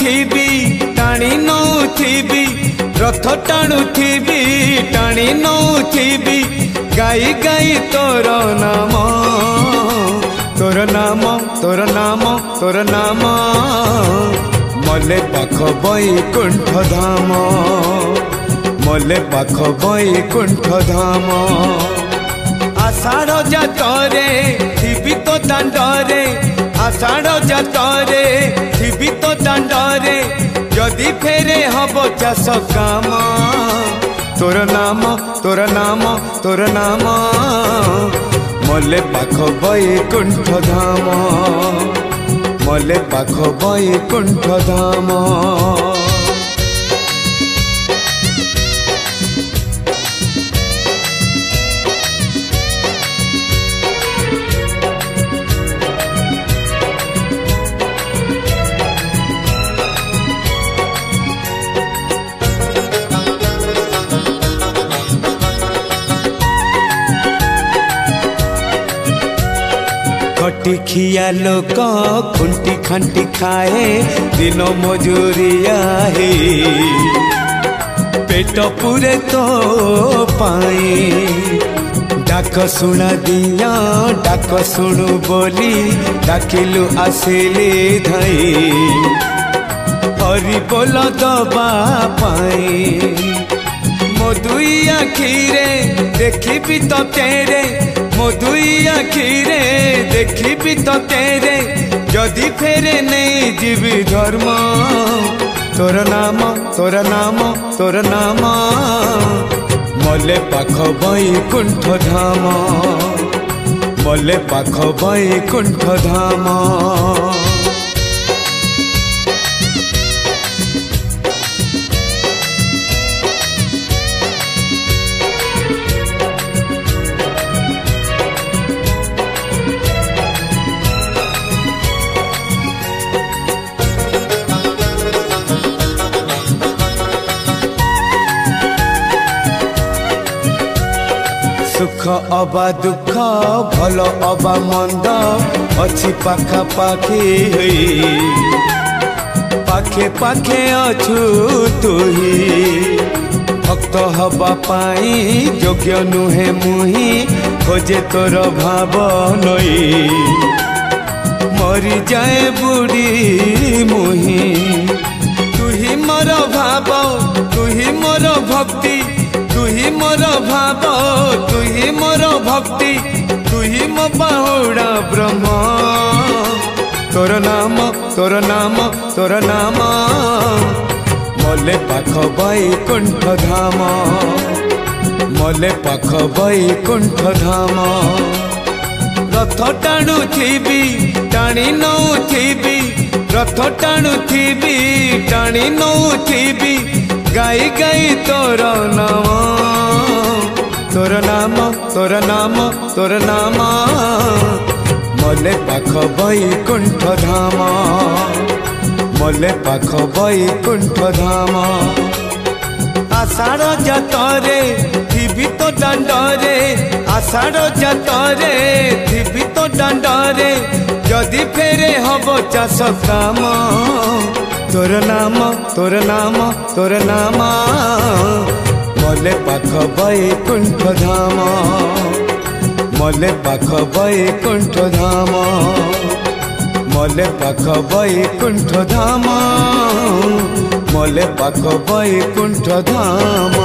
ନଉଥିବି ଟାଣି ନଉଥିବି रथ टाणुथिबी टाणी नौथिबी गाई गाई तोर नाम तोर नाम तोर नाम तोर नाम मले पाख बैकुंठ धाम मले पाख बैकुंठ धाम आषाढ़ जातरे थिबी तो दांडरे आषाढ़ जातरे थिबी तो दांडरे जदि फेरे हब चाष काम तोर नाम तोर नाम तोर नाम मले पाख बैकुंठ धाम मले पाख बैकुंठ धाम खिया लोक खुंटी खंटी खाए दिन मजूरिया है पेट पूरे तो पाए डाक शुणा दिया डाक शुणु बोली डाकिलु आसिली धाई हरि बोल दबा पाए मो दुई आखिरे देखी तो तेरे मो दुई आखिरे देखी तो तेरे जदि फेरे नहीं जीवी धर्म तोर नाम तोर नाम तोर नाम मले पाख बैकुंठ धाम मले पाख बैकुंठ धाम सुख अबा दुख भल अबा मंद अच्छी पाखा पाखी पाखे पाखे अछु तुही भक्त हवा पाई योग्य नुहे मुही खोजे तोर भाव नई मरी जाए बुढ़ी मुही तुही मोर भाव तुही मोर भक्ति तुही मोर भाव तुही मोर भक्ति तुही मो बाहुड़ा ब्रह्म तोर नाम तोर नाम तोर नाम मले पाख बैकुंठ धाम मले पाख बैकुंठ धाम रथ टाणुथिबी टाणी नौथिबी रथ टाणुथिबी टाणी नौथिबी गाई गाई तोर नाम तोर नाम तोर नाम तोर नाम मले पाख बैकुंठ धाम मले पाख बैकुंठ धाम आषाढ़ जातरे थिबी तो दांडरे आषाढ़ जातरे थिबी तो दांडरे जदि फेरे हब चाष काम तोर नाम तोर नाम तोर नाम मले पाख बैकुंठ धाम मले पाख बैकुंठ धाम मले पाख बैकुंठ धाम मले पाख बैकुंठ धाम।